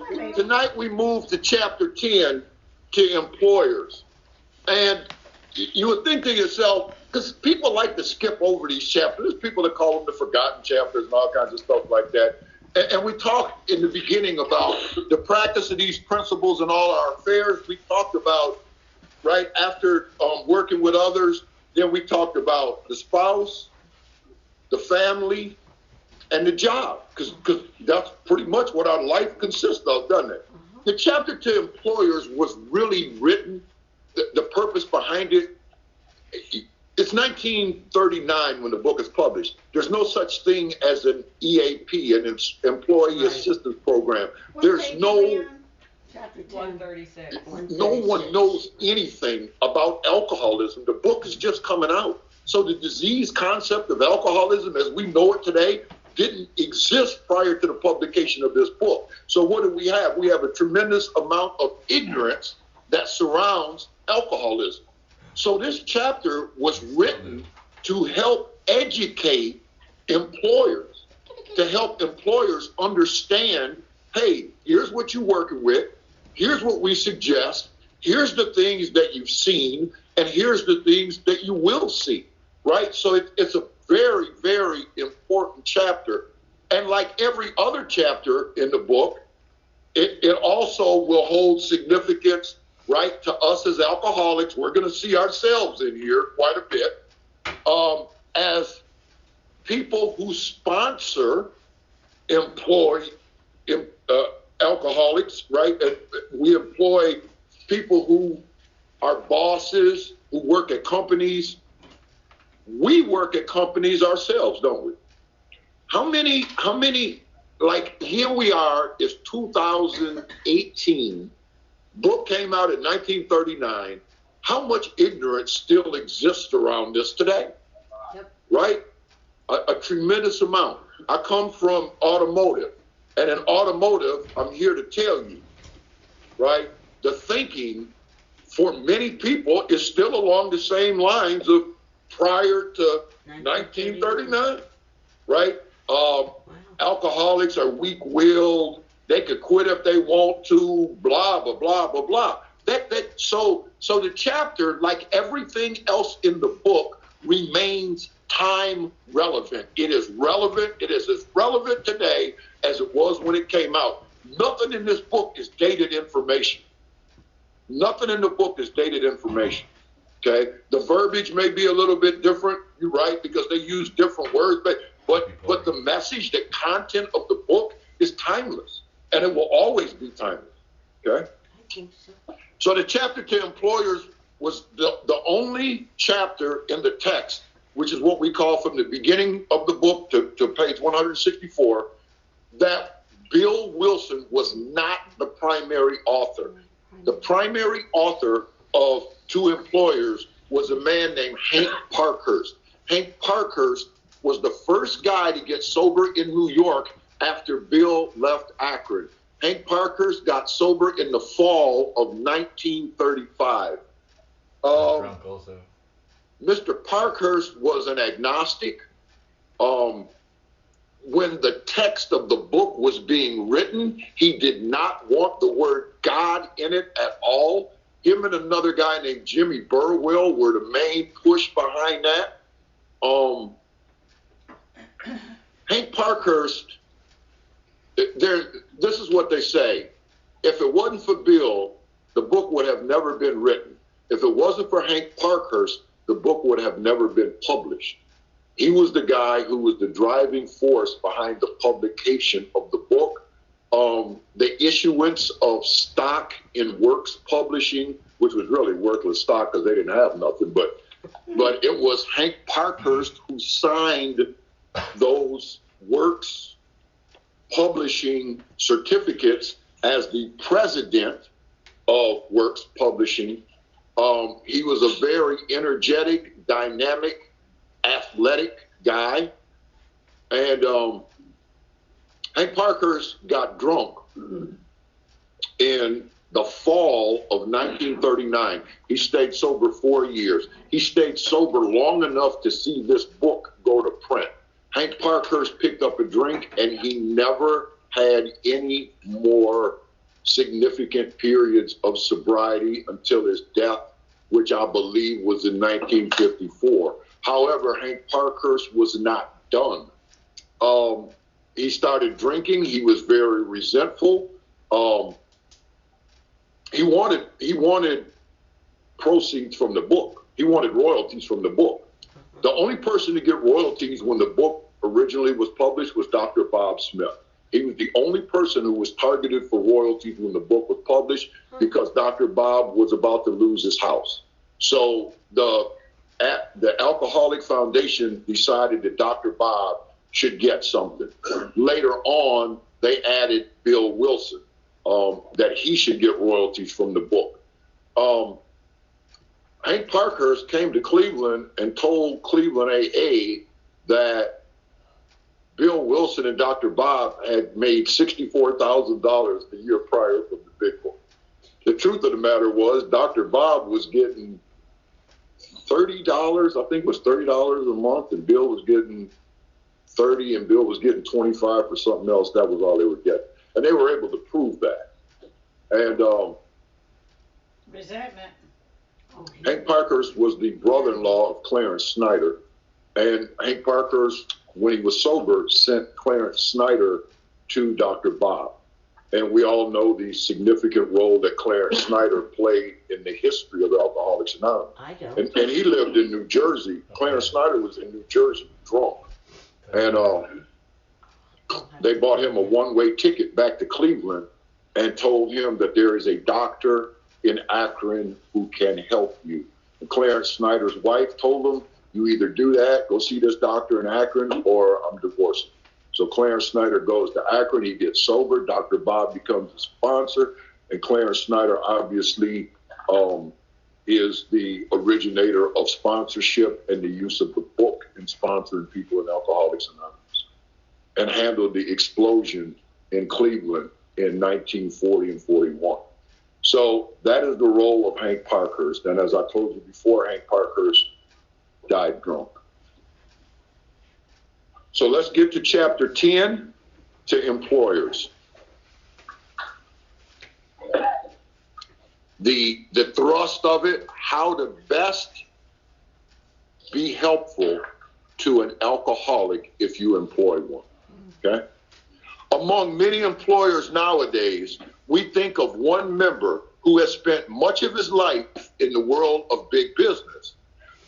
Tonight we move to chapter 10, to employers. And you would think to yourself, because people like to skip over these chapters. There's people that call them the forgotten chapters and all kinds of stuff like that. And we talked in the beginning about the practice of these principles in all our affairs. We talked about, right, after working with others, then we talked about the spouse, the family, and the job, because that's pretty much what our life consists of, doesn't it? The chapter to employers was really written, the purpose behind it, it's 1939 when the book is published. There's no such thing as an EAP, an Employee Assistance Program. There's no... Chapter 136. No one knows anything about alcoholism. The book is just coming out. So the disease concept of alcoholism as we know it today didn't exist prior to the publication of this book. So what do we have? We have a tremendous amount of ignorance that surrounds alcoholism. So this chapter was written to help educate employers, to help employers understand, hey, here's what you're working with, here's what we suggest, here's the things that you've seen, and here's the things that you will see, right? So it's a very, very important chapter. And like every other chapter in the book, it also will hold significance, right, to us as alcoholics. We're going to see ourselves in here quite a bit as people who sponsor alcoholics, right? We employ people who are bosses, who work at companies. We work at companies ourselves, don't we? How many, like here we are, it's 2018. Book came out in 1939. How much ignorance still exists around this today? Yep. Right? A tremendous amount. I come from automotive, and in automotive, I'm here to tell you, right? The thinking for many people is still along the same lines of prior to 1939, right? Alcoholics are weak-willed. They could quit if they want to, blah, blah, blah, blah, blah. So the chapter, like everything else in the book, remains time relevant. It is relevant. It is as relevant today as it was when it came out. Nothing in this book is dated information. Nothing in the book is dated information. Okay? The verbiage may be a little bit different, you're right, because they use different words, but the message, the content of the book is timeless. And it will always be timeless, okay? I think so. So the chapter to employers was the only chapter in the text, which is what we call from the beginning of the book to page 164, that Bill Wilson was not the primary author. The primary author of To Employers was a man named Hank Parkhurst. Hank Parkhurst was the first guy to get sober in New York after Bill left Akron. Hank Parkhurst got sober in the fall of 1935. Drunk also. Mr. Parkhurst was an agnostic. When the text of the book was being written, he did not want the word God in it at all. Him and another guy named Jimmy Burwell were the main push behind that. Hank Parkhurst, this is what they say. If it wasn't for Bill, the book would have never been written. If it wasn't for Hank Parkhurst, the book would have never been published. He was the guy who was the driving force behind the publication of the book. The issuance of stock in Works Publishing, which was really worthless stock because they didn't have nothing, but it was Hank Parkhurst who signed those Works Publishing certificates as the president of Works Publishing. He was a very energetic, dynamic, athletic guy. And Hank Parkhurst got drunk in the fall of 1939. He stayed sober 4 years. He stayed sober long enough to see this book go to print. Hank Parkhurst picked up a drink and he never had any more significant periods of sobriety until his death, which I believe was in 1954. However, Hank Parkhurst was not done. He started drinking. He was very resentful. He wanted proceeds from the book. He wanted royalties from the book. The only person to get royalties when the book originally was published was Dr. Bob Smith. He was the only person who was targeted for royalties when the book was published because Dr. Bob was about to lose his house. So the Alcoholic Foundation decided that Dr. Bob should get something. Later on, they added Bill Wilson, that he should get royalties from the book. Hank Parkhurst came to Cleveland and told Cleveland AA that Bill Wilson and Dr. Bob had made $64,000 the year prior from the big book. The truth of the matter was Dr. Bob was getting $30, I think it was $30 a month, and Bill was getting 30 and Bill was getting 25 for something else. That was all they were getting. And they were able to prove that. And resentment. Hank Parkhurst was the brother-in-law of Clarence Snyder. And Hank Parkhurst, when he was sober, sent Clarence Snyder to Dr. Bob. And we all know the significant role that Clarence Snyder played in the history of Alcoholics Anonymous. I don't. And he lived in New Jersey. Clarence Snyder was in New Jersey, drunk. And they bought him a one-way ticket back to Cleveland and told him that there is a doctor in Akron who can help you. And Clarence Snyder's wife told him, you either do that, go see this doctor in Akron, or I'm divorcing. So Clarence Snyder goes to Akron, he gets sober, Dr. Bob becomes a sponsor, and Clarence Snyder obviously is the originator of sponsorship and the use of the book in sponsoring people in Alcoholics Anonymous, and handled the explosion in Cleveland in 1940 and 41. So that is the role of Hank Parkhurst. And as I told you before, Hank Parkhurst died drunk. So let's get to chapter 10, to employers. The thrust of it, how to best be helpful to an alcoholic if you employ one, okay? Among many employers nowadays, we think of one member who has spent much of his life in the world of big business.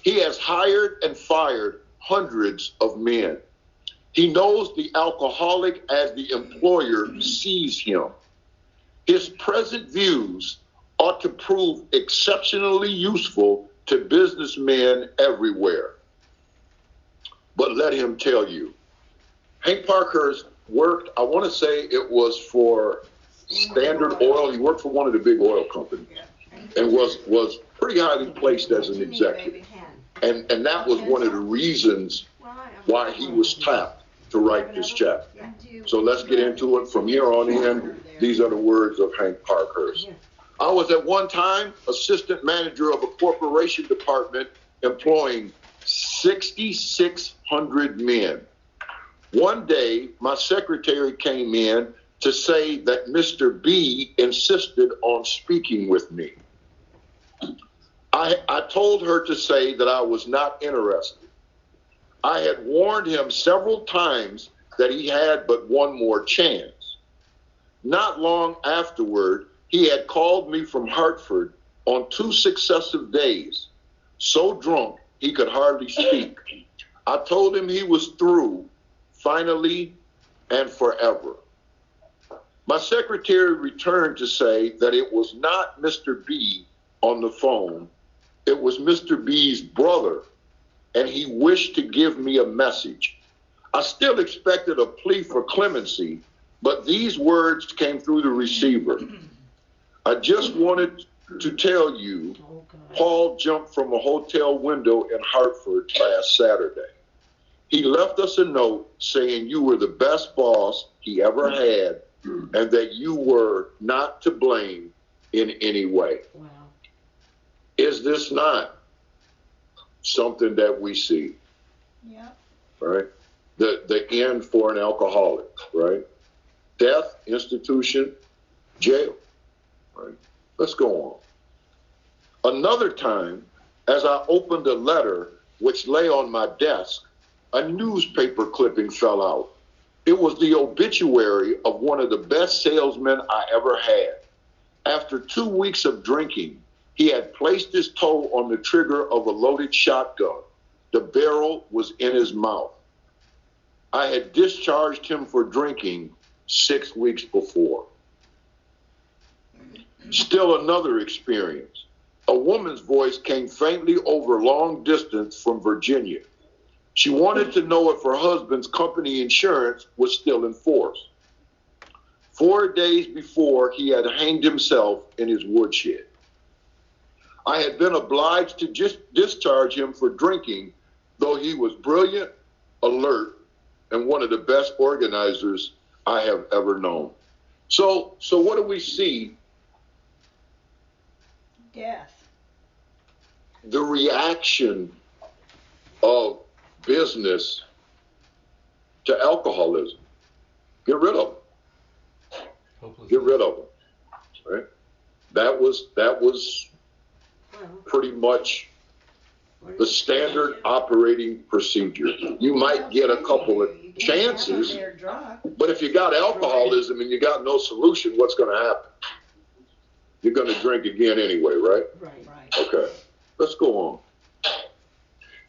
He has hired and fired hundreds of men. He knows the alcoholic as the employer sees him. His present views ought to prove exceptionally useful to businessmen everywhere. But let him tell you, Hank Parkhurst worked, I want to say it was for Standard Oil. He worked for one of the big oil companies and was pretty highly placed as an executive. And that was one of the reasons why he was tapped to write this chapter. So let's get into it. From here on in, these are the words of Hank Parkhurst. I was at one time assistant manager of a corporation department employing 6,600 men. One day, my secretary came in to say that Mr. B insisted on speaking with me. I told her to say that I was not interested. I had warned him several times that he had but one more chance. Not long afterward, he had called me from Hartford on 2 successive days, so drunk he could hardly speak. I told him he was through, finally and forever. My secretary returned to say that it was not Mr. B on the phone, it was Mr. B's brother, and he wished to give me a message. I still expected a plea for clemency, but these words came through the receiver. I just wanted to tell you, Paul jumped from a hotel window in Hartford last Saturday. He left us a note saying you were the best boss he ever had and that you were not to blame in any way. Wow. Is this not something that we see? Yeah. Right? The end for an alcoholic, right? Death, institution, jail. Right? Let's go on. Another time, as I opened a letter which lay on my desk, a newspaper clipping fell out. It was the obituary of one of the best salesmen I ever had. After 2 weeks of drinking, he had placed his toe on the trigger of a loaded shotgun. The barrel was in his mouth. I had discharged him for drinking 6 weeks before. Still another experience. A woman's voice came faintly over long distance from Virginia. She wanted to know if her husband's company insurance was still in force. 4 days before, he had hanged himself in his woodshed. I had been obliged to discharge him for drinking, though he was brilliant, alert, and one of the best organizers I have ever known. So what do we see? Death. The reaction of business to alcoholism. Get rid of them. Get rid of them. Right? That was pretty much the standard operating procedure. You might get a couple of chances, but if you got alcoholism and you got no solution, what's going to happen? You're going to drink again anyway, right? Right. Okay, let's go on.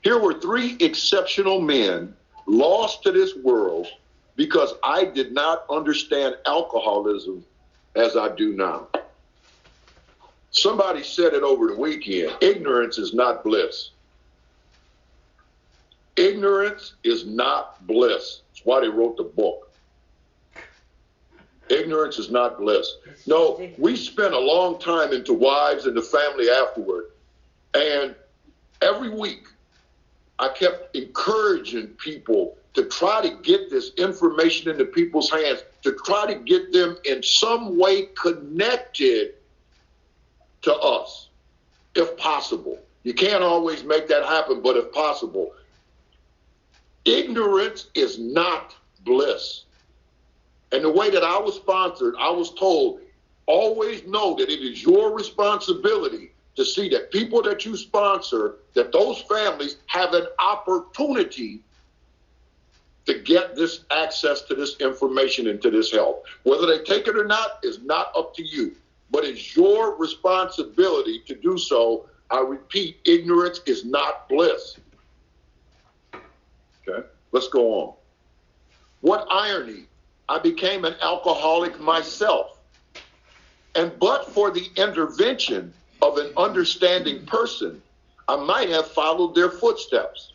Here were 3 exceptional men lost to this world because I did not understand alcoholism as I do now. Somebody said it over the weekend. Ignorance is not bliss. Ignorance is not bliss. That's why they wrote the book. Ignorance is not bliss. No, we spent a long time into wives and the family afterward. And every week, I kept encouraging people to try to get this information into people's hands, to try to get them in some way connected to us, if possible. You can't always make that happen, but if possible. Ignorance is not bliss. And the way that I was sponsored, I was told, always know that it is your responsibility to see that people that you sponsor, that those families have an opportunity to get this access to this information and to this help. Whether they take it or not is not up to you, but it's your responsibility to do so. I repeat, ignorance is not bliss. Okay, let's go on. What irony. I became an alcoholic myself. And but for the intervention of an understanding person, I might have followed their footsteps.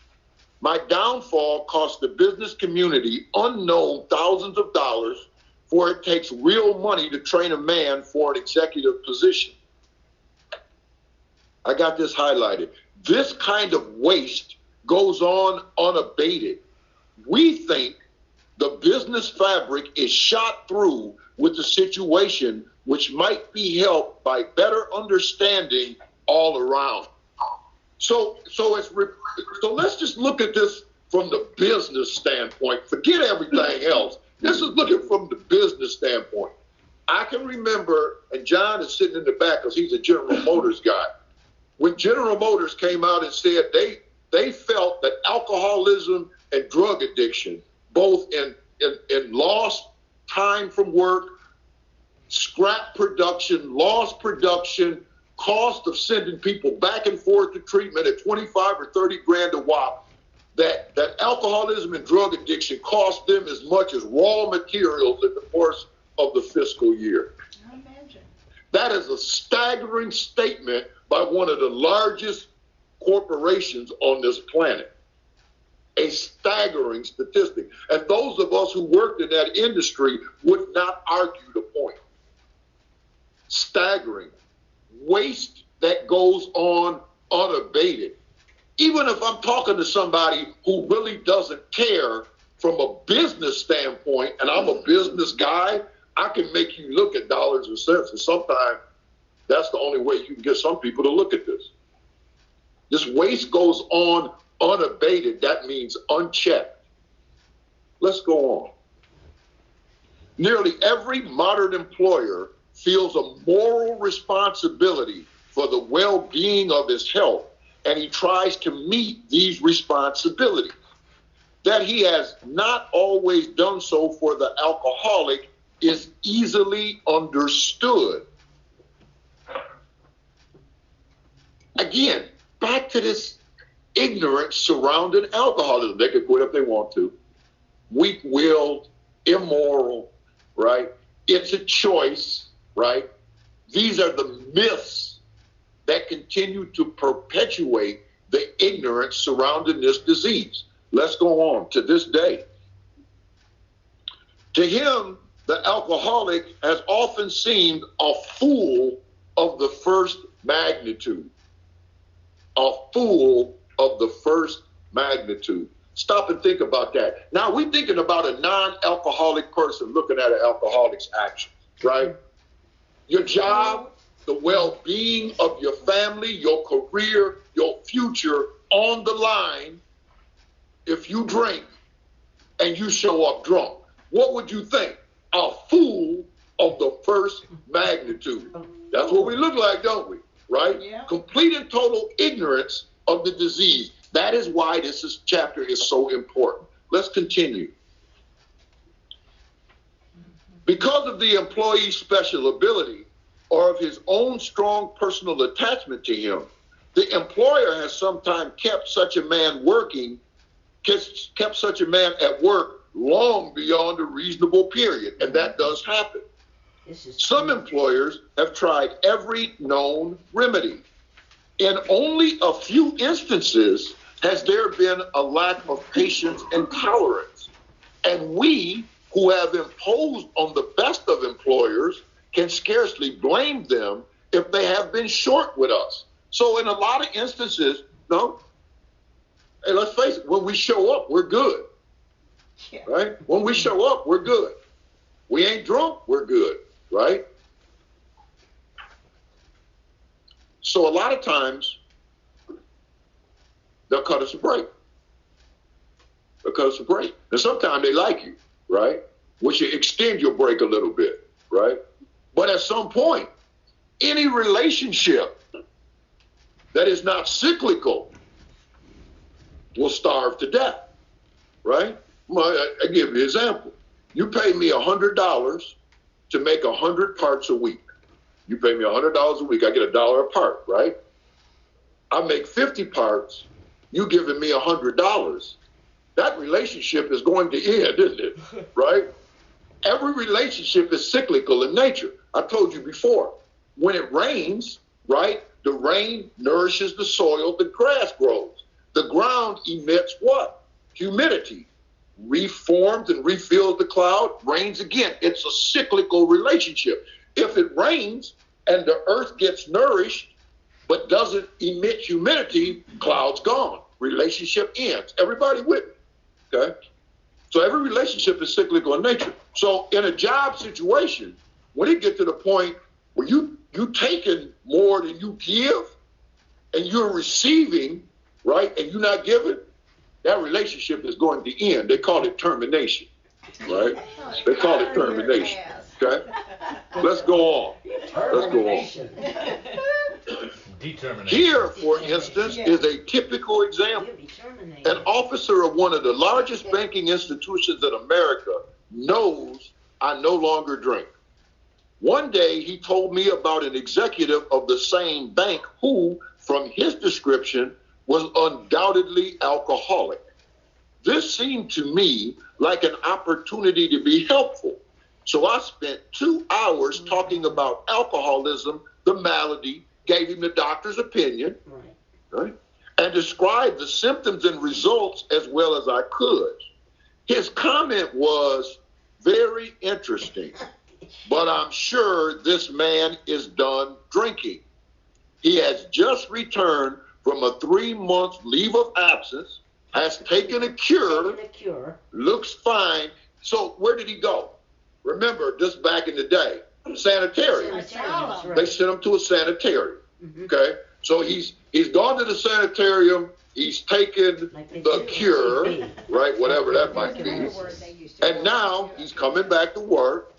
My downfall cost the business community unknown thousands of dollars, for it takes real money to train a man for an executive position. I got this highlighted. This kind of waste goes on unabated. We think the business fabric is shot through with the situation, which might be helped by better understanding all around. So let's just look at this from the business standpoint. Forget everything else. This is looking from the business standpoint. I can remember, and John is sitting in the back because he's a General Motors guy. When General Motors came out and said they felt that alcoholism and drug addiction, both in lost time from work, scrap production, lost production, cost of sending people back and forth to treatment at 25 or 30 grand a whop, that alcoholism and drug addiction cost them as much as raw materials in the course of the fiscal year. Imagine. That is a staggering statement by one of the largest corporations on this planet. A staggering statistic. And those of us who worked in that industry would not argue the point. Staggering. Waste that goes on unabated. Even if I'm talking to somebody who really doesn't care from a business standpoint, and I'm a business guy, I can make you look at dollars and cents. And sometimes that's the only way you can get some people to look at this. This waste goes on unabated. That means unchecked. Let's go on. Nearly every modern employer feels a moral responsibility for the well-being of his health, and he tries to meet these responsibilities. That he has not always done so for the alcoholic is easily understood. Again, back to this ignorance surrounding alcoholism. They could quit if they want to. Weak-willed, immoral, right? It's a choice, right? These are the myths that continue to perpetuate the ignorance surrounding this disease. Let's go on to this day. To him, the alcoholic has often seemed a fool of the first magnitude. A fool of the first magnitude. Stop and think about that. Now we're thinking about a non-alcoholic person looking at an alcoholic's actions, right? Your job, the well-being of your family, your career, your future on the line. If you drink and you show up drunk, what would you think? A fool of the first magnitude. That's what we look like, don't we? Right? Yeah. Complete and total ignorance of the disease. That is why this chapter is so important. Let's continue. Because of the employee's special ability or of his own strong personal attachment to him, the employer has sometimes kept such a man at work long beyond a reasonable period, and that does happen. Some employers have tried every known remedy. In only a few instances has there been a lack of patience and tolerance. And we, who have imposed on the best of employers, can scarcely blame them if they have been short with us. So in a lot of instances, no, hey, let's face it, when we show up, we're good. Yeah. Right? When we show up, we're good. We ain't drunk, we're good, right? So a lot of times, they'll cut us a break. They'll cut us a break. And sometimes they like you, right? Which you extend your break a little bit, right? But at some point, any relationship that is not cyclical will starve to death, right? I give you an example. You pay me $100 to make 100 parts a week. You pay me $100 a week, I get $1 a part, right? I make 50 parts, you giving me $100. That relationship is going to end, isn't it? Right? Every relationship is cyclical in nature. I told you before, when it rains, right, the rain nourishes the soil, the grass grows. The ground emits what? Humidity. Reforms and refills the cloud, rains again. It's a cyclical relationship. If it rains and the earth gets nourished but doesn't emit humidity, cloud's gone. Relationship ends. Everybody with me, okay? So every relationship is cyclical in nature. So in a job situation, when it gets to the point where you taking more than you give and you're receiving, right, and you're not giving, that relationship is going to end. They call it termination, right? They call it termination, okay? Let's go on. Let's go on. Determination. Here, for instance, is a typical example. An officer of one of the largest banking institutions in America knows I no longer drink. One day, he told me about an executive of the same bank who, from his description, was undoubtedly alcoholic. This seemed to me like an opportunity to be helpful. So I spent 2 hours talking about alcoholism, the malady, gave him the doctor's opinion, right, and described the symptoms and results as well as I could. His comment was very interesting, but I'm sure this man is done drinking. He has just returned from a 3-month leave of absence, has taken a cure, looks fine. So where did he go? Remember, just back in the day, sanitarium. They sent him to a sanitarium. Okay, so he's gone to the sanitarium. He's taken the cure, right? Whatever that might be. And now he's coming back to work,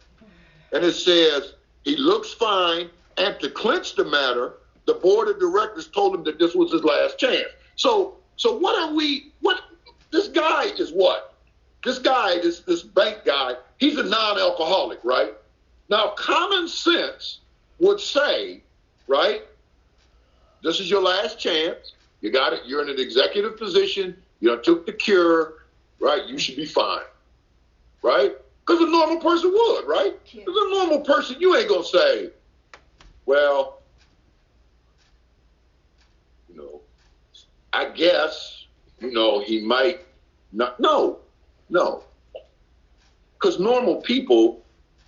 and it says He looks fine. And to clinch the matter, the board of directors told him that this was his last chance. So this guy is what? This guy, this bank guy, he's a non-alcoholic, right? Now, common sense would say, right, this is your last chance. You got it. You're in an executive position. You took the cure, right? You should be fine, right? Because a normal person would, right? Because a normal person, you ain't going to say, well, I guess, he might not. No. Because normal people,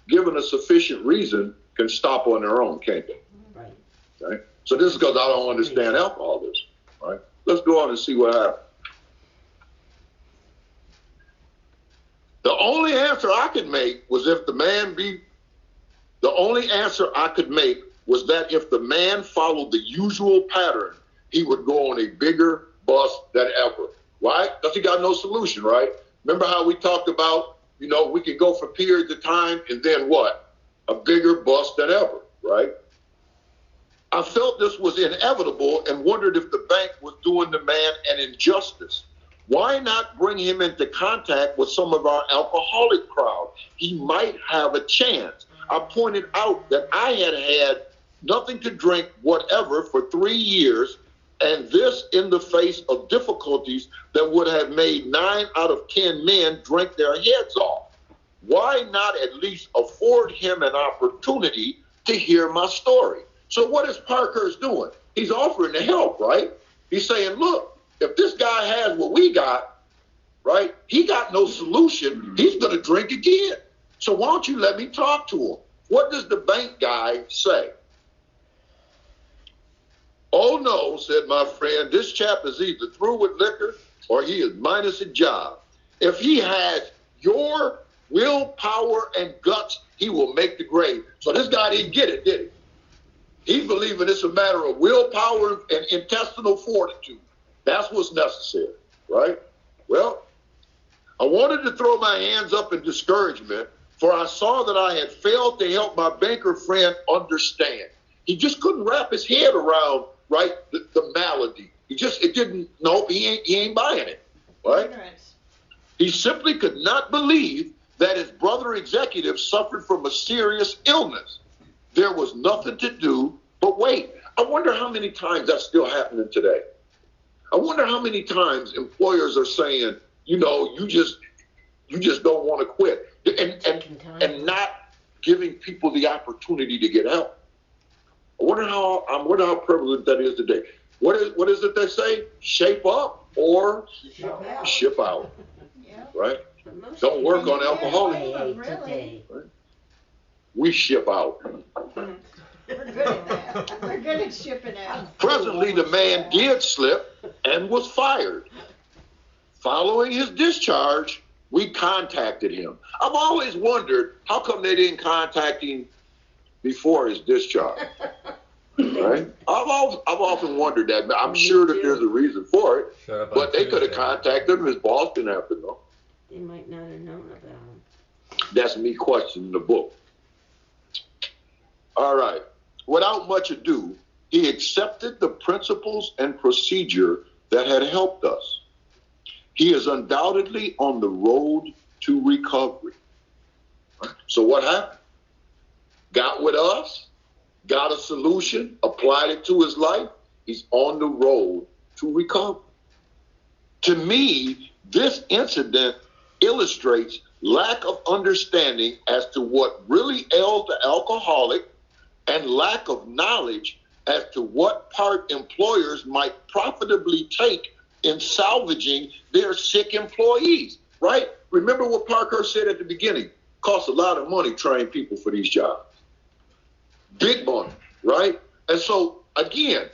given a sufficient reason, can stop on their own, can't they? Right. So this is because I don't understand alcoholism, right? Let's go on and see what happens. The only answer I could make was that if the man followed the usual pattern, he would go on a bigger bust than ever. Right? Because he got no solution, right? Remember how we talked about, we could go for periods of time and then what? A bigger bust than ever, right? I felt this was inevitable and wondered if the bank was doing the man an injustice. Why not bring him into contact with some of our alcoholic crowd? He might have a chance. I pointed out that I had nothing to drink, whatever, for 3 years, and this in the face of difficulties that would have made 9 out of 10 men drink their heads off. Why not at least afford him an opportunity to hear my story? So what is Parkhurst doing? He's offering to help, right? He's saying, look, if this guy has what we got, right, he got no solution, he's going to drink again. So why don't you let me talk to him? What does the bank guy say? Oh, no, said my friend, this chap is either through with liquor or he is minus a job. If he has your willpower and guts, he will make the grade. So this guy didn't get it, did he? He's believing it's a matter of willpower and intestinal fortitude. That's what's necessary, right? Well, I wanted to throw my hands up in discouragement, for I saw that I had failed to help my banker friend understand. He just couldn't wrap his head around, right, the malady. He ain't buying it, right? He simply could not believe that his brother executive suffered from a serious illness. There was nothing to do but wait. I wonder how many times that's still happening today. I wonder how many times employers are saying, you just don't want to quit, and not giving people the opportunity to get help. I wonder how prevalent that is today. What is it they say? Shape up or ship out. Yeah. Right? Don't work on alcoholics. Really? Right? We ship out. We're good at that. We're good at shipping out. Presently, the man did slip and was fired. Following his discharge, we contacted him. I've always wondered how come they didn't contact him before his discharge. Right? I've often wondered that. I'm sure that there's a reason for it, but they could have contacted him. His boss didn't have to know. They might not have known about him. That's me questioning the book. All right. Without much ado, he accepted the principles and procedure that had helped us. He is undoubtedly on the road to recovery. So what happened? Got with us, got a solution, applied it to his life. He's on the road to recovery. To me, this incident illustrates lack of understanding as to what really ails the alcoholic and lack of knowledge as to what part employers might profitably take in salvaging their sick employees, right? Remember what Parker said at the beginning. Costs a lot of money trying people for these jobs. Big money, right? And so, again,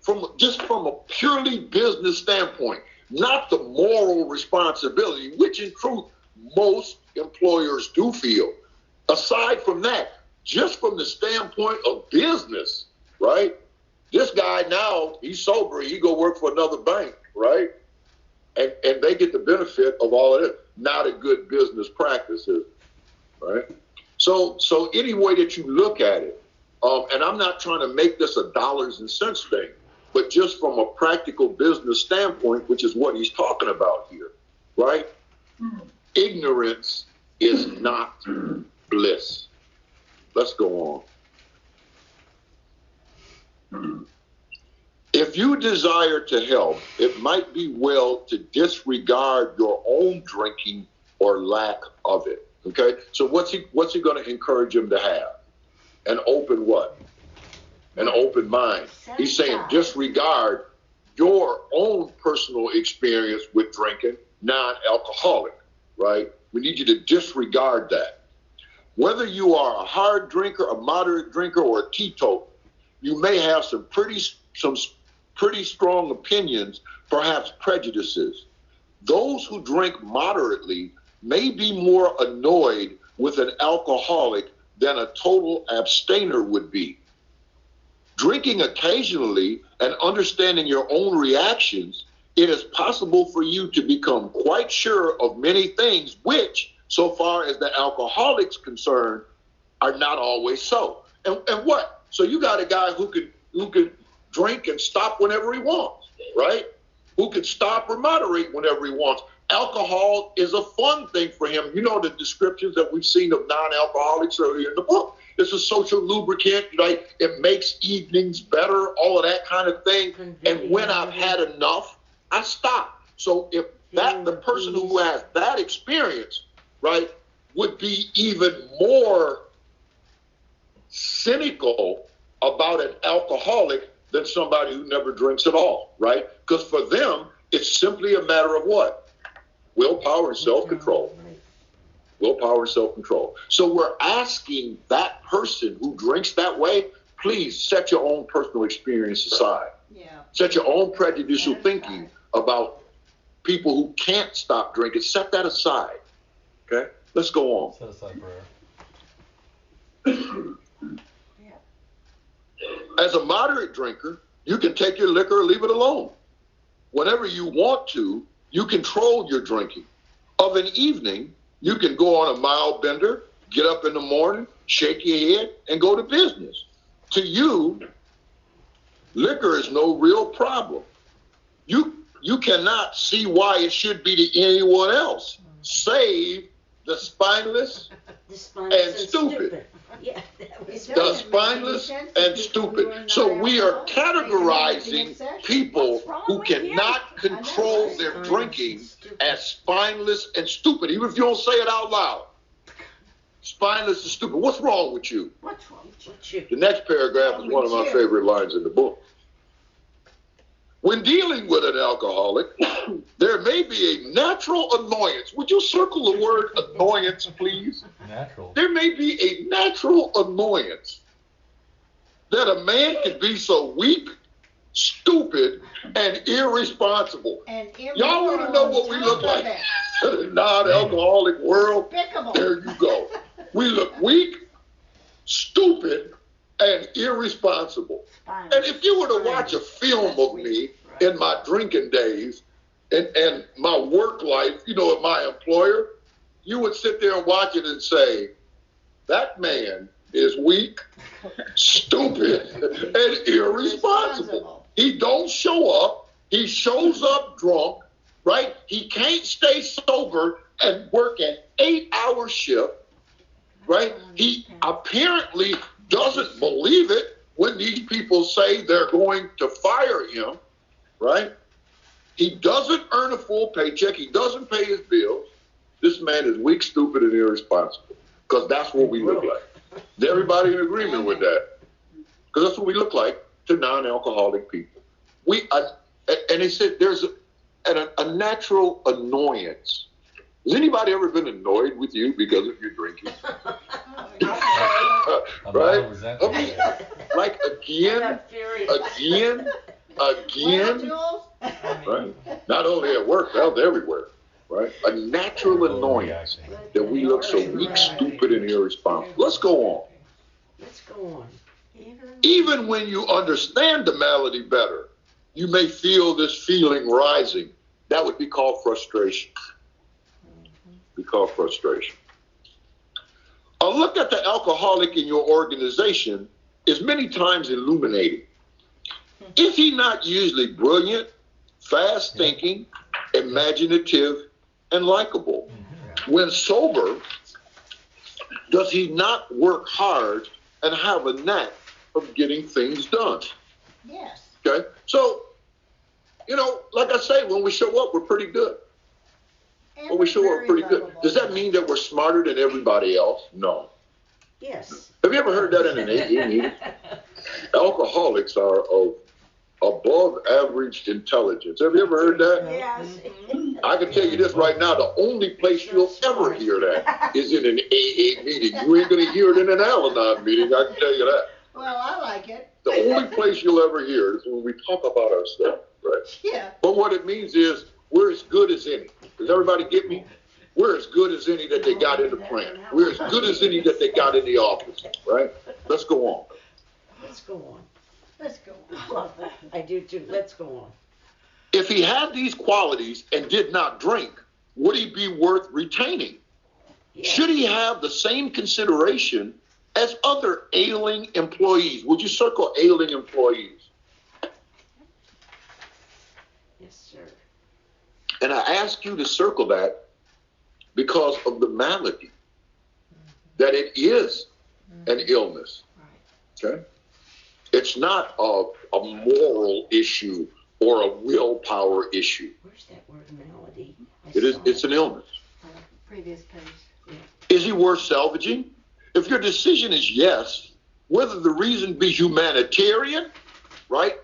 from a purely business standpoint, not the moral responsibility, which in truth most employers do feel. Aside from that, just from the standpoint of business, right? This guy now, he's sober, he go work for another bank, right? And they get the benefit of all of it. Not a good business practice, right? So any way that you look at it, and I'm not trying to make this a dollars and cents thing, but just from a practical business standpoint, which is what he's talking about here, right? Ignorance is not bliss. Let's go on. If you desire to help, it might be well to disregard your own drinking or lack of it. Okay? So what's he going to encourage him to have? An open what? An open mind. He's saying disregard your own personal experience with drinking, non-alcoholic, right? We need you to disregard that. Whether you are a hard drinker, a moderate drinker, or a teetotal, you may have some pretty strong opinions, perhaps prejudices. Those who drink moderately may be more annoyed with an alcoholic than a total abstainer would be. Drinking occasionally and understanding your own reactions, it is possible for you to become quite sure of many things which, so far as the alcoholic's concerned, are not always so. And what? So you got a guy who could drink and stop whenever he wants, right? Who can stop or moderate whenever he wants. Alcohol is a fun thing for him. You know the descriptions that we've seen of non-alcoholics earlier in the book. It's a social lubricant, right? It makes evenings better, all of that kind of thing. And when I've had enough, I stop. So if the person who has that experience, right, would be even more cynical about an alcoholic than somebody who never drinks at all, right? Because for them, it's simply a matter of what? Willpower and self-control. Willpower and self-control. So we're asking that person who drinks that way, please set your own personal experience aside. Yeah. Set your own prejudicial thinking about people who can't stop drinking. Set that aside. Okay? Let's go on. Set aside prayer. As a moderate drinker, you can take your liquor or leave it alone. Whenever you want to, you control your drinking. Of an evening, you can go on a mild bender, get up in the morning, shake your head, and go to business. To you, liquor is no real problem. You cannot see why it should be to anyone else, save the spineless and stupid. Yeah, The spineless and stupid. So we are categorizing people who cannot control their drinking as spineless and stupid, even if you don't say it out loud. Spineless and stupid. What's wrong with you? What's wrong with you? The next paragraph is one of my favorite lines in the book. When dealing with an alcoholic, there may be a natural annoyance. Would you circle the word annoyance, please? Natural. There may be a natural annoyance that a man can be so weak, stupid, and irresponsible. Y'all want to know what we look like in a non-alcoholic world? Despicable. There you go. We look weak, stupid, and irresponsible. And if you were to watch a film of me in my drinking days and my work life, you know, at my employer, you would sit there and watch it and say, that man is weak, stupid, and irresponsible. He don't show up. He shows up drunk, right? He can't stay sober and work an 8-hour shift, right? He apparently doesn't believe it when these people say they're going to fire him, right? He doesn't earn a full paycheck. He doesn't pay his bills. This man is weak, stupid, and irresponsible, because that's what we look like. Is everybody in agreement with that? Because that's what we look like to non-alcoholic people. And he said there's a natural annoyance. Has anybody ever been annoyed with you because of your drinking? Right? I mean, like again, right? Not only at work, out everywhere, right? A natural annoyance that we look so weak, stupid, and irresponsible. Let's go on. Let's go on. Even when you understand the malady better, you may feel this feeling rising. That would be called frustration. Be called frustration. A look at the alcoholic in your organization is many times illuminating. Is he not usually brilliant, fast thinking, imaginative, and likable? When sober, does he not work hard and have a knack of getting things done? Yes. Okay? So, like I say, when we show up, we're pretty good. And When we show up, very pretty good. lovable. Does that mean that we're smarter than everybody else? No. Yes. Have you ever heard that in an AA meeting? Alcoholics are of above average intelligence. Have you ever heard that? Yes. I can tell you this right now, the only place you'll ever hear that is in an AA meeting. You ain't going to hear it in an Al-Anon meeting, I can tell you that. Well, I like it. The only place you'll ever hear it is when we talk about ourselves, right? Yeah. But what it means is we're as good as any. Does everybody get me? We're as good as any that they got in the plant. We're as good as any that they got in the office, right? Let's go on. Let's go on. Let's go. I love that. I do too. Let's go on. If he had these qualities and did not drink, would he be worth retaining? Yes. Should he have the same consideration as other ailing employees? Would you circle ailing employees? Yes, sir. And I ask you to circle that because of the malady, that it is an illness. Okay? It's not a moral issue or a willpower issue. Where's that word melody? It's an illness. Previous page. Is he worth salvaging? If your decision is yes, whether the reason be humanitarian, right?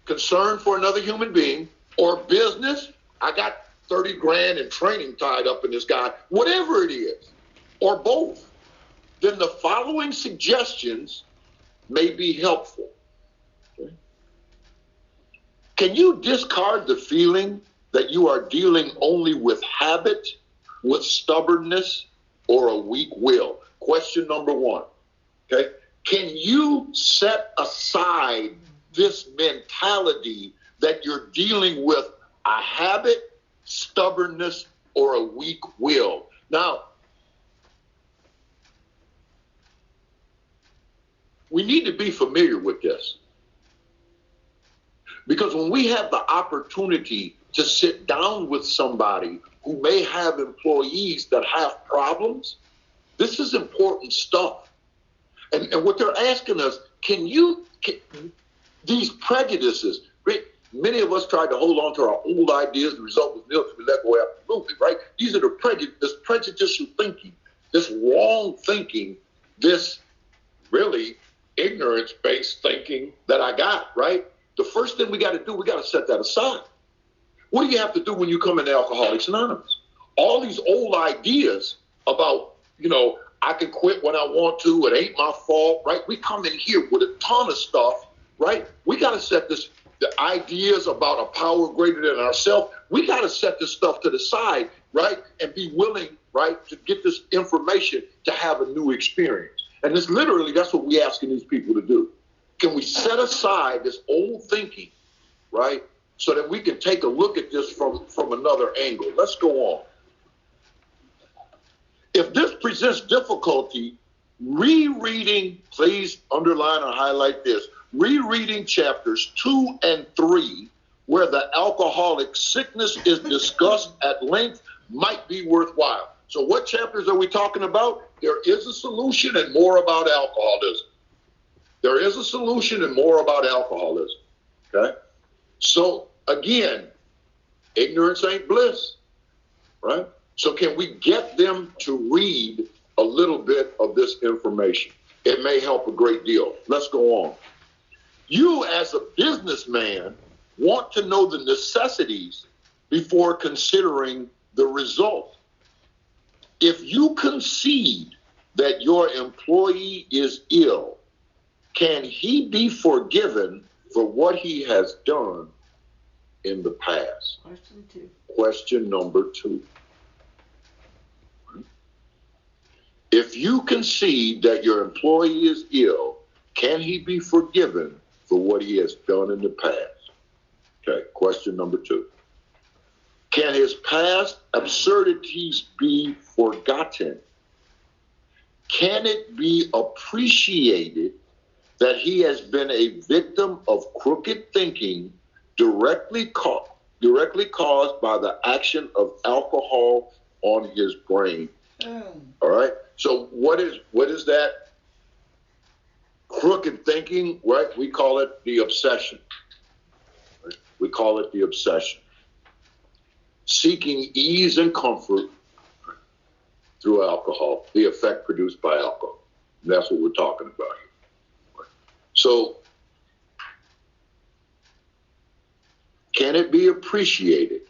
Concern for another human being, or business, I got 30 grand in training tied up in this guy, whatever it is, or both, then the following suggestions may be helpful. Okay? Can you discard the feeling that you are dealing only with habit, with stubbornness, or a weak will? Question number one. Okay? Can you set aside this mentality that you're dealing with a habit, stubbornness, or a weak will? Now, we need to be familiar with this. Because when we have the opportunity to sit down with somebody who may have employees that have problems, this is important stuff. And what they're asking us, these prejudices, right? Many of us tried to hold on to our old ideas. The result was nil, we let go absolutely, right? These are this prejudicial thinking, this wrong thinking, this really ignorance-based thinking that I got, right? The first thing we got to do, we got to set that aside. What do you have to do when you come into Alcoholics Anonymous? All these old ideas about, I can quit when I want to, it ain't my fault, right? We come in here with a ton of stuff, right? We got to set the ideas about a power greater than ourselves, we got to set this stuff to the side, right? And be willing, right, to get this information to have a new experience. And that's what we're asking these people to do. Can we set aside this old thinking, right, so that we can take a look at this from another angle? Let's go on. If this presents difficulty, rereading, please underline or highlight this, rereading chapters 2 and 3, where the alcoholic sickness is discussed at length, might be worthwhile. So what chapters are we talking about? There is a solution and more about alcoholism. There is a solution and more about alcoholism. Okay? So again, ignorance ain't bliss, right? So can we get them to read a little bit of this information? It may help a great deal. Let's go on. You as a businessman want to know the necessities before considering the result. If you concede that your employee is ill, can he be forgiven for what he has done in the past? Question 2. Question number 2. If you concede that your employee is ill, can he be forgiven for what he has done in the past? Okay, question number 2. Can his past absurdities be forgotten? can it be appreciated that he has been a victim of crooked thinking directly caused by the action of alcohol on his brain? All right. So what is that crooked thinking? Right. We call it the obsession. Right? We call it the obsession. Seeking ease and comfort through alcohol, the effect produced by alcohol. And that's what we're talking about here. Right? So can it be appreciated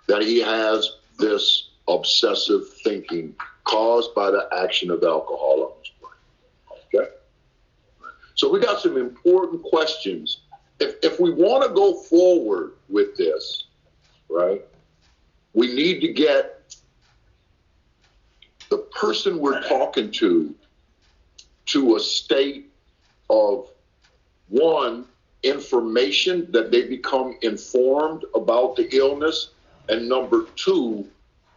that he has this obsessive thinking caused by the action of alcohol on his brain? Okay? So we got some important questions. If we want to go forward with this, right, we need to get the person we're talking to a state of, one, information, that they become informed about the illness, and number two,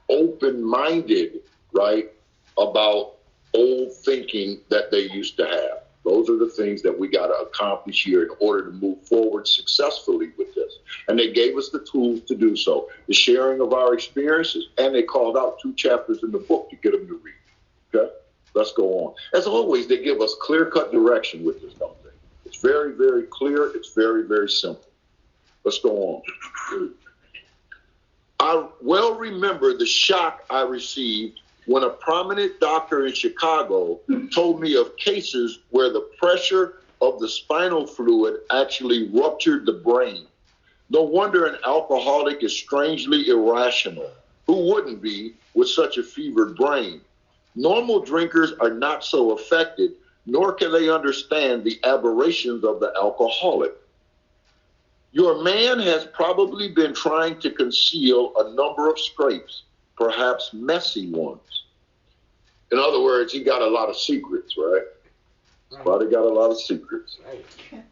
open-minded, right, about old thinking that they used to have. Those are the things that we got to accomplish here in order to move forward successfully with this. And they gave us the tools to do so, the sharing of our experiences, and they called out 2 chapters in the book to get them to read. Okay? Let's go on. As always, they give us clear-cut direction with this, don't they? It's very, very clear. It's very, very simple. Let's go on. I well remember the shock I received when a prominent doctor in Chicago told me of cases where the pressure of the spinal fluid actually ruptured the brain. No wonder an alcoholic is strangely irrational. Who wouldn't be with such a fevered brain? Normal drinkers are not so affected, nor can they understand the aberrations of the alcoholic. Your man has probably been trying to conceal a number of scrapes, perhaps messy ones. In other words, he got a lot of secrets, right? Probably got a lot of secrets. Right.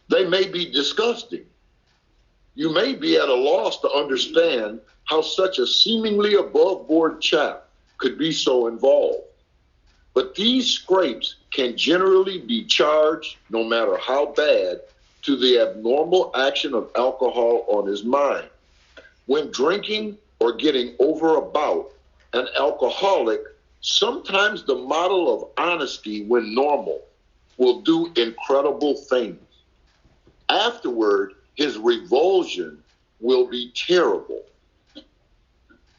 They may be disgusting. You may be at a loss to understand how such a seemingly above-board chap could be so involved. But these scrapes can generally be charged, no matter how bad, to the abnormal action of alcohol on his mind. When drinking or getting over a bout, an alcoholic, sometimes the model of honesty when normal, will do incredible things. Afterward, his revulsion will be terrible.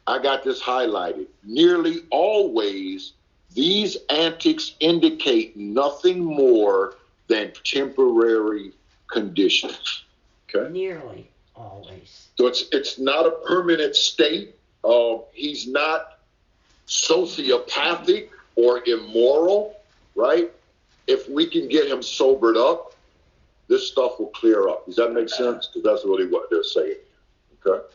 I got this highlighted. Nearly always, these antics indicate nothing more than temporary conditions. Okay? Nearly always. So it's not a permanent state. He's not sociopathic or immoral, right? If we can get him sobered up, this stuff will clear up. Does that make sense? Because that's really what they're saying. Okay?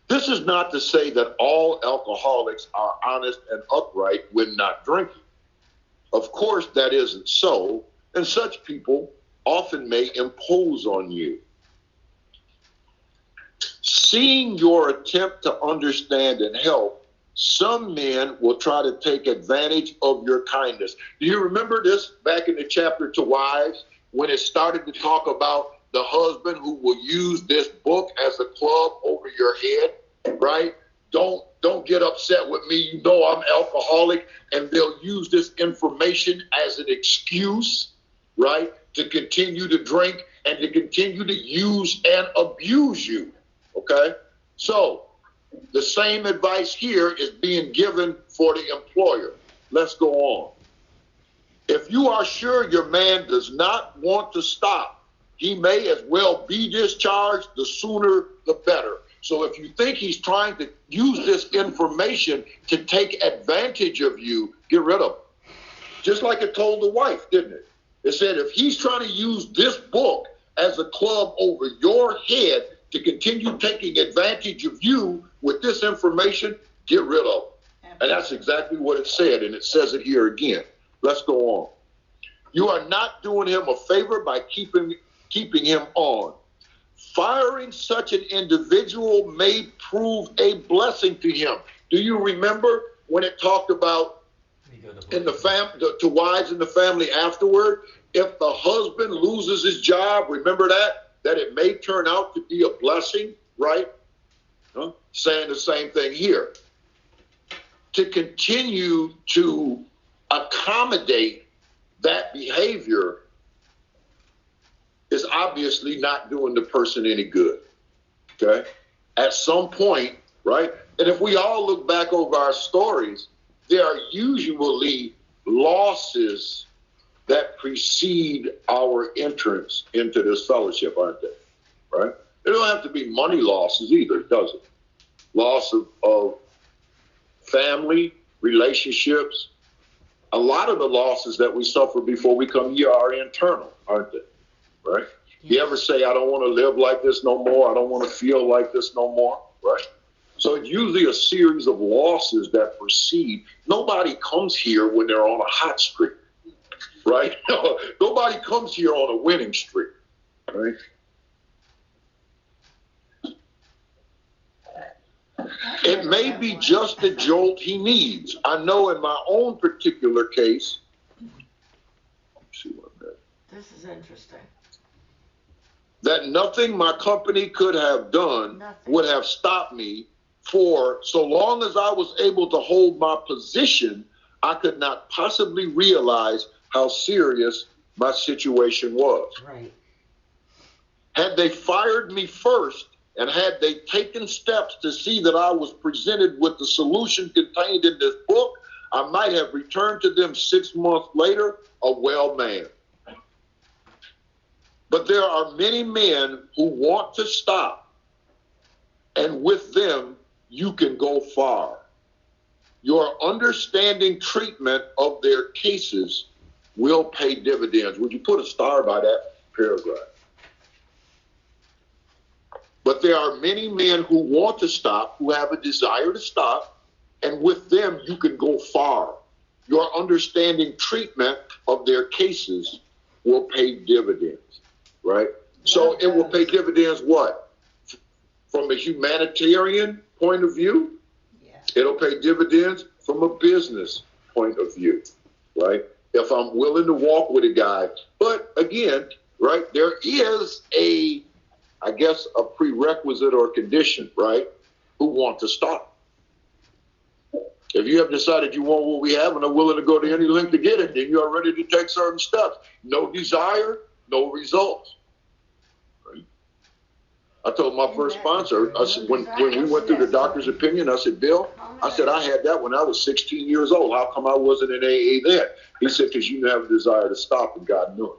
This is not to say that all alcoholics are honest and upright when not drinking. Of course, that isn't so, and such people often may impose on you. Seeing your attempt to understand and help, some men will try to take advantage of your kindness. Do you remember this back in the chapter to wives, when it started to talk about the husband who will use this book as a club over your head, right? Don't get upset with me. You know I'm alcoholic, and they'll use this information as an excuse, right, to continue to drink and to continue to use and abuse you. Okay? So the same advice here is being given for the employer. Let's go on. If you are sure your man does not want to stop, he may as well be discharged. The sooner, the better. So if you think he's trying to use this information to take advantage of you, get rid of him. Just like it told the wife, didn't it? It said, if he's trying to use this book as a club over your head to continue taking advantage of you with this information, get rid of him. And that's exactly what it said, and it says it here again. Let's go on. You are not doing him a favor by keeping him on. Firing such an individual may prove a blessing to him. Do you remember when it talked about in the to wives in the family afterward, if the husband loses his job, remember that it may turn out to be a blessing, right? Huh? Saying the same thing here. To continue to accommodate that behavior is obviously not doing the person any good, okay? At some point, right? And if we all look back over our stories, there are usually losses that precede our entrance into this fellowship, aren't they? Right? They don't have to be money losses either, does it? Loss of family, relationships. A lot of the losses that we suffer before we come here are internal, aren't they? Right? Yes. You ever say, I don't want to live like this no more. I don't want to feel like this no more. Right? So it's usually a series of losses that precede. Nobody comes here when they're on a hot streak. Right? Nobody comes here on a winning streak. Right? It may be just the jolt he needs. I know in my own particular case. Let's see what that. This is interesting. That nothing my company could have done would have stopped me, for so long as I was able to hold my position, I could not possibly realize how serious my situation was. Right. Had they fired me first, and had they taken steps to see that I was presented with the solution contained in this book, I might have returned to them 6 months later, a well man. But there are many men who want to stop, and with them, you can go far. Your understanding treatment of their cases will pay dividends. Would you put a star by that paragraph? But there are many men who want to stop, who have a desire to stop, and with them you can go far. Your understanding treatment of their cases will pay dividends, right? So it will pay dividends what? From a humanitarian point of view? Yeah. It'll pay dividends from a business point of view, right? If I'm willing to walk with a guy. But again, right, there is I guess a prerequisite or condition, right? Who want to stop. If you have decided you want what we have and are willing to go to any length to get it, then you are ready to take certain steps. No desire, no results. Right? I told my first sponsor, I said, when we went through the doctor's opinion, I said, Bill, I said, I had that when I was 16 years old. How come I wasn't in AA then? He said, because you have a desire to stop and God knew it.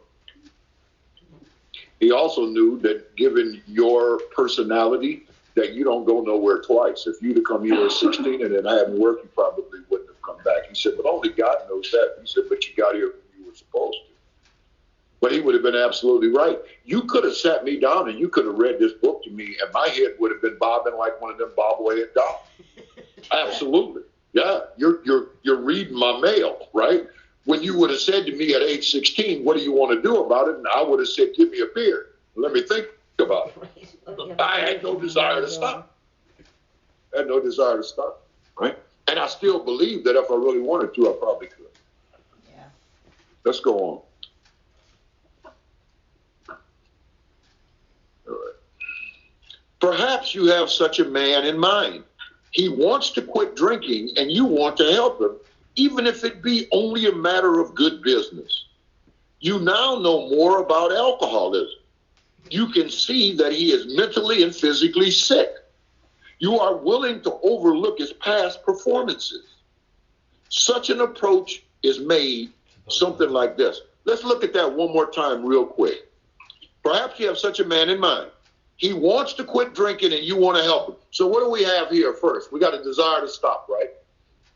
He also knew that given your personality, that you don't go nowhere twice. If you'd have come here at 16 and it hadn't worked, you probably wouldn't have come back. He said, but only God knows that. He said, but you got here when you were supposed to. But he would have been absolutely right. You could have sat me down and you could have read this book to me, and my head would have been bobbing like one of them bobblehead dolls. Absolutely. Yeah, you're reading my mail, right? When you would have said to me at age 16, what do you want to do about it? And I would have said, give me a beer. Let me think about it. I had no desire to stop. I had no desire to stop, right? And I still believe that if I really wanted to, I probably could. Yeah. Let's go on. All right. Perhaps you have such a man in mind. He wants to quit drinking and you want to help him, even if it be only a matter of good business. You now know more about alcoholism. You can see that he is mentally and physically sick. You are willing to overlook his past performances. Such an approach is made something like this. Let's look at that one more time real quick. Perhaps you have such a man in mind. He wants to quit drinking and you want to help him. So what do we have here first? We got a desire to stop, right?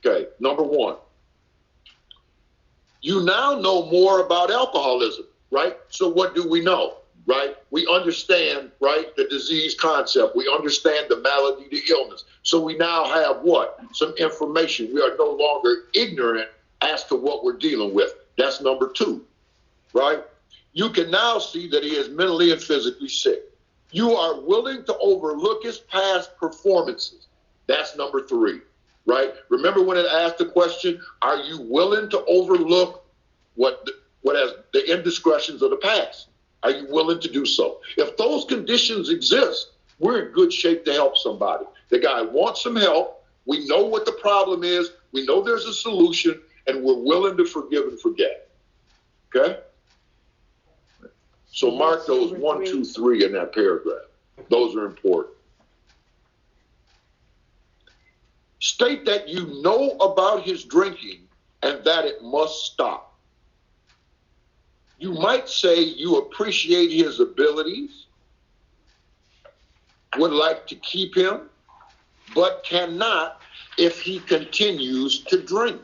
Okay, number one. You now know more about alcoholism, right? So what do we know, right? We understand, right, the disease concept. We understand the malady, the illness. So we now have what? Some information. We are no longer ignorant as to what we're dealing with. That's number two, right? You can now see that he is mentally and physically sick. You are willing to overlook his past performances. That's number three. right? Remember when it asked the question, are you willing to overlook what as the indiscretions of the past? Are you willing to do so? If those conditions exist, we're in good shape to help somebody. The guy wants some help. We know what the problem is. We know there's a solution, and we're willing to forgive and forget. Okay? So mark those 1, 2, 3 in that paragraph. Those are important. State that you know about his drinking and that it must stop. You might say you appreciate his abilities, would like to keep him, but cannot if he continues to drink.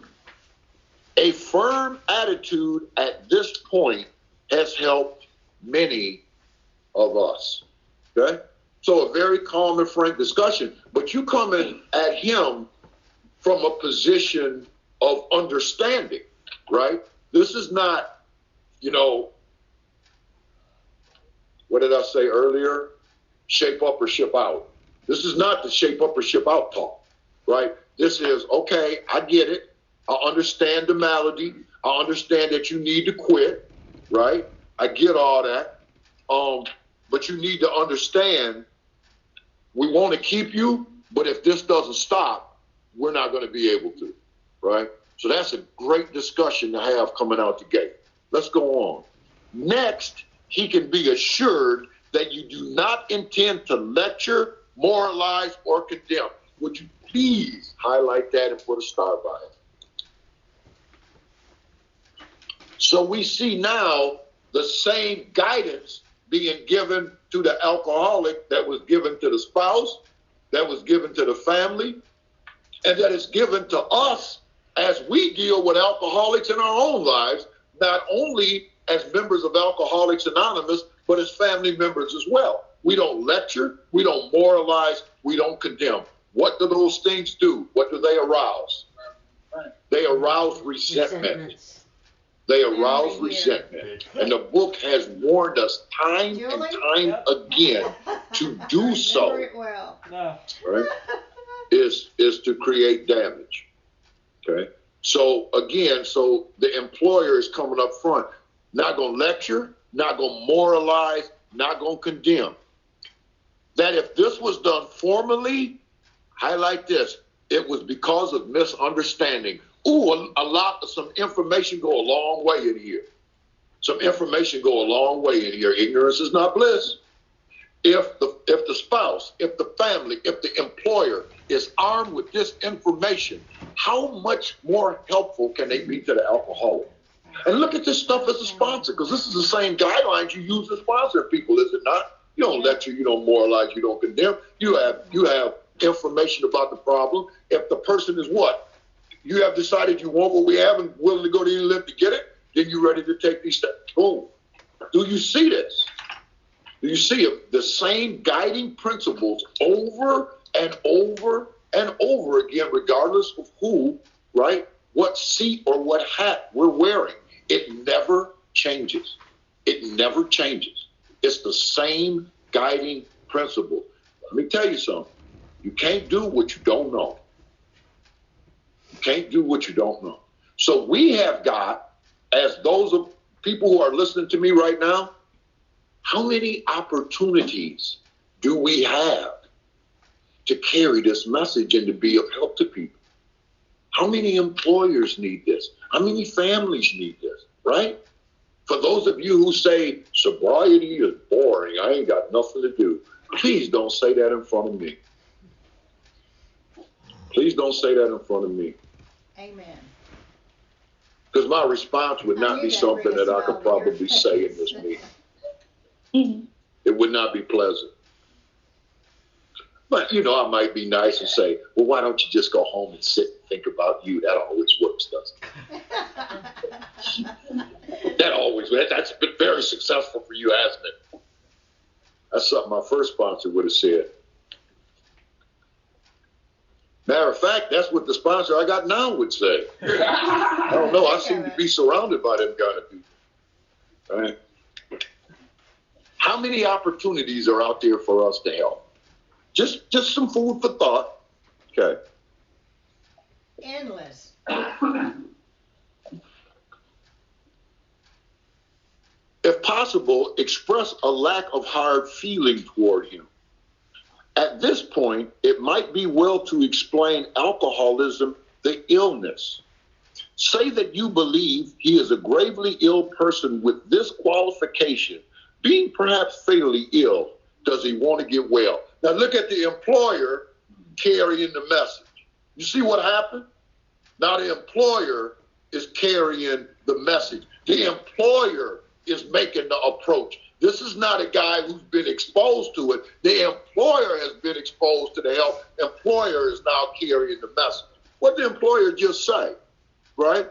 A firm attitude at this point has helped many of us. Okay? So a very calm and frank discussion, but you coming at him from a position of understanding, right? This is not, what did I say earlier? Shape up or ship out. This is not the shape up or ship out talk, right? This is, okay, I get it. I understand the malady. I understand that you need to quit, right? I get all that. But you need to understand, we want to keep you, but if this doesn't stop, we're not going to be able to, right? So that's a great discussion to have coming out the gate. Let's go on. Next, he can be assured that you do not intend to lecture, moralize, or condemn. Would you please highlight that and put a star by it? So we see now the same guidance being given to the alcoholic that was given to the spouse, that was given to the family, and that is given to us as we deal with alcoholics in our own lives, not only as members of Alcoholics Anonymous, but as family members as well. We don't lecture, we don't moralize, we don't condemn. What do those things do? What do they arouse? They arouse resentment. They arouse resentment. And the book has warned us time and time again to do so. Right? Is to create damage. Okay? So again, so the employer is coming up front, not going to lecture, not going to moralize, not going to condemn. That if this was done formally, highlight this, it was because of misunderstanding. Ooh, some information go a long way in here. Some information go a long way in here. Ignorance is not bliss. If the spouse, if the family, if the employer is armed with this information, how much more helpful can they be to the alcoholic? And look at this stuff as a sponsor, because this is the same guidelines you use to sponsor people, is it not? You don't lecture, you don't moralize, you don't condemn. You have information about the problem. If the person is what? You have decided you want what we have and willing to go to any length to get it, then you're ready to take these steps. Boom. Do you see this? Do you see it? The same guiding principles over and over and over again, regardless of who, right, what seat or what hat we're wearing. It never changes. It never changes. It's the same guiding principle. Let me tell you something. You can't do what you don't know. You can't do what you don't know. So we have got, as those of people who are listening to me right now, how many opportunities do we have to carry this message and to be of help to people? How many employers need this? How many families need this, right? For those of you who say, sobriety is boring, I ain't got nothing to do, please don't say that in front of me. Please don't say that in front of me. Amen. Because my response would not be something that I could probably say in this meeting. It would not be pleasant. But, I might be nice and say, well, why don't you just go home and sit and think about you? That always works, doesn't it? That always works. That's been very successful for you, hasn't it? That's something my first sponsor would have said. Matter of fact, that's what the sponsor I got now would say. I don't know. I seem to be surrounded by them kind of people. All right. How many opportunities are out there for us to help? Just some food for thought. Okay. Endless. If possible, express a lack of hard feeling toward him. At this point, it might be well to explain alcoholism, the illness. Say that you believe he is a gravely ill person with this qualification, being perhaps fatally ill. Does he want to get well? Now look at the employer carrying the message. You see what happened? Now the employer is carrying the message. The employer is making the approach. This is not a guy who's been exposed to it. The employer has been exposed to the health. Employer is now carrying the message. What did the employer just say? Right?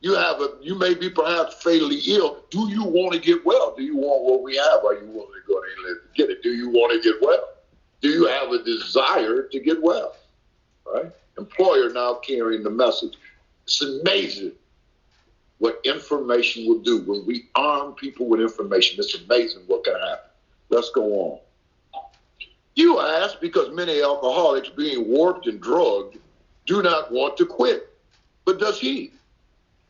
You may be perhaps fatally ill. Do you want to get well? Do you want what we have? Are you willing to go and get it? Do you want to get well? Do you have a desire to get well? Right? Employer now carrying the message. It's amazing what information will do. When we arm people with information, it's amazing what can happen. Let's go on. You ask because many alcoholics being warped and drugged do not want to quit. But does he?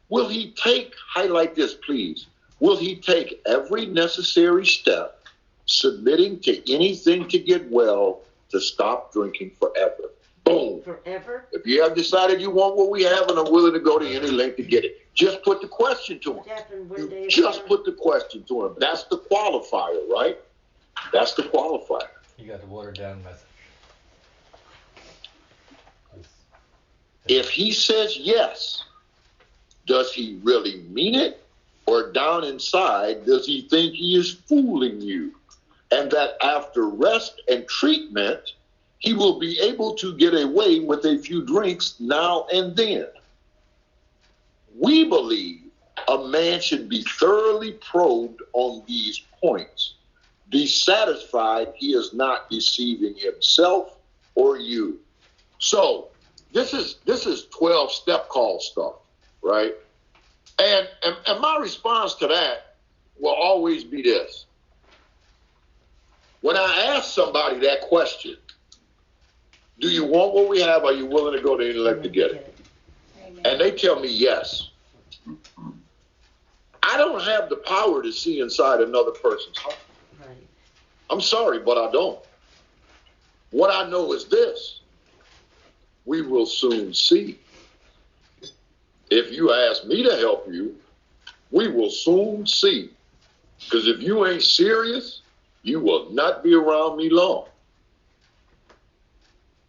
Will he take, highlight this please, will he take every necessary step, submitting to anything to get well, to stop drinking forever? Boom. Forever? If you have decided you want what we have and are willing to go to any length to get it, just put the question to him. You just put the question to him. That's the qualifier, right? That's the qualifier. You got the watered down message. If he says yes, does he really mean it? Or down inside, does he think he is fooling you? And that after rest and treatment, he will be able to get away with a few drinks now and then. We believe a man should be thoroughly probed on these points. Be satisfied he is not deceiving himself or you. So this is 12-step call stuff, right? And my response to that will always be this. When I ask somebody that question, do you want what we have? Are you willing to go to any length to get it? Amen. And they tell me yes. I don't have the power to see inside another person's heart. Right. I'm sorry, but I don't. What I know is this. We will soon see. If you ask me to help you, we will soon see. Because if you ain't serious, you will not be around me long.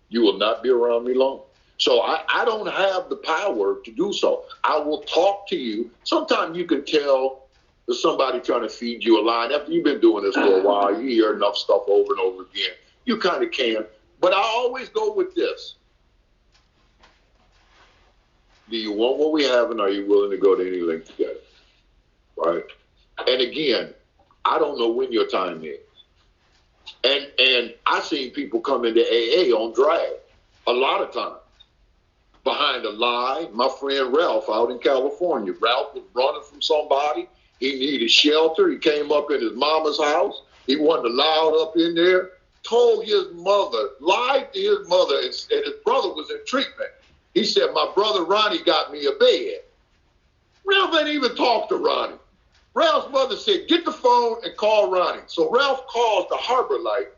You will not be around me long. So I don't have the power to do so. I will talk to you. Sometimes you can tell there's somebody trying to feed you a line. After you've been doing this for a while, you hear enough stuff over and over again. You kind of can. But I always go with this. Do you want what we have, and are you willing to go to any length to get it? Right? And again, I don't know when your time is. And I've seen people come into AA on drag a lot of times. Behind a lie, my friend Ralph out in California. Ralph was running from somebody. He needed shelter. He came up in his mama's house. He wasn't allowed up in there. Told his mother, lied to his mother, and his brother was in treatment. He said, my brother Ronnie got me a bed. Ralph didn't even talk to Ronnie. Ralph's mother said, get the phone and call Ronnie. So Ralph calls the Harbor Light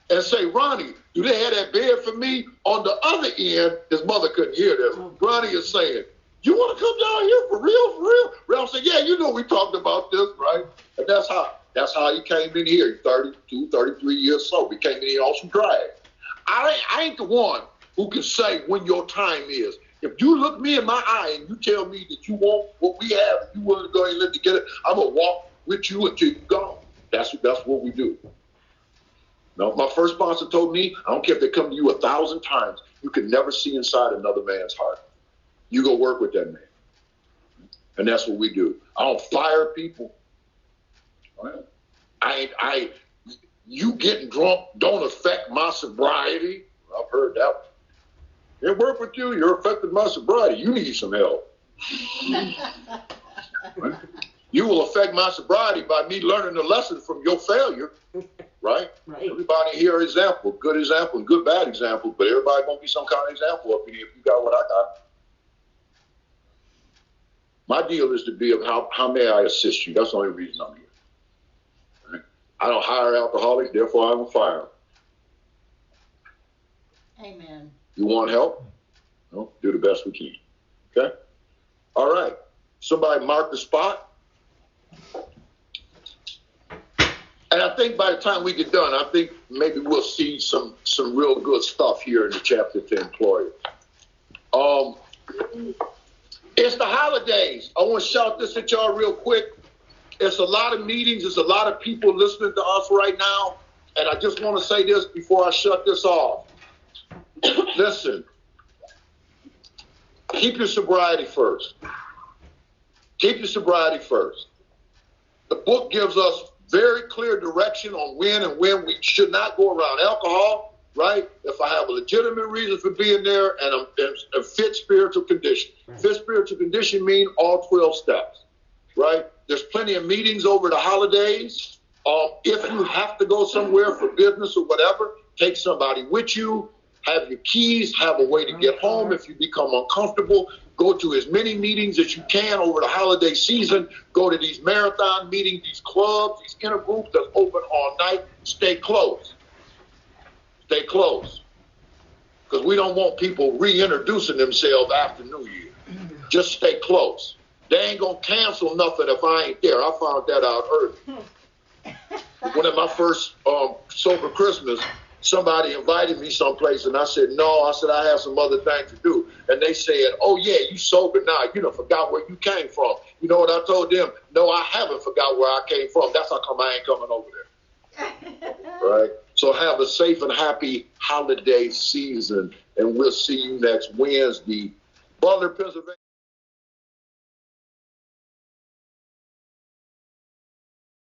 and say, Ronnie, do they have that bed for me? On the other end, his mother couldn't hear this. Ronnie is saying, you want to come down here for real, for real? Ralph said, yeah, you know we talked about this, right? And that's how he came in here. He's 32, 33 years old. He came in here on some drag. I ain't the one who can say when your time is. If you look me in my eye and you tell me that you want what we have, you willing to go and live to get it, I'm going to walk with you until you're gone. That's what we do. No, my first sponsor told me, I don't care if they come to you 1,000 times, you can never see inside another man's heart. You go work with that man. And that's what we do. I don't fire people. You getting drunk don't affect my sobriety. I've heard that one. It worked with you. You're affecting my sobriety. You need some help. Right? You will affect my sobriety by me learning the lesson from your failure. right? Right. Everybody here example, and good bad example, but everybody gonna be some kind of example up in here if you got what I got. My deal is to be of how may I assist you? That's the only reason I'm here. Right? I don't hire alcoholics, therefore I don't fire them. Amen. You want help? No, do the best we can. Okay? All right. Somebody mark the spot. And I think by the time we get done, I think maybe we'll see some real good stuff here in the chapter to employers. It's the holidays. I want to shout this at y'all real quick. It's a lot of meetings. It's a lot of people listening to us right now. And I just want to say this before I shut this off. Listen, keep your sobriety first. Keep your sobriety first. The book gives us very clear direction on when we should not go around alcohol, right? If I have a legitimate reason for being there and I'm in a fit spiritual condition. Fit spiritual condition mean all 12 steps, right? There's plenty of meetings over the holidays. If you have to go somewhere for business or whatever, take somebody with you. Have your keys, have a way to get home if you become uncomfortable. Go to as many meetings as you can over the holiday season. Go to these marathon meetings, these clubs, these intergroups that's open all night. Stay close. Stay close. Because we don't want people reintroducing themselves after New Year. Just stay close. They ain't going to cancel nothing if I ain't there. I found that out early. One of my first sober Christmas, somebody invited me someplace, and I said, no. I said, I have some other things to do. And they said, oh, yeah, you sober now. You done forgot where you came from. You know what I told them? No, I haven't forgot where I came from. That's how come I ain't coming over there. Right? So have a safe and happy holiday season, and we'll see you next Wednesday. Butler, Pennsylvania.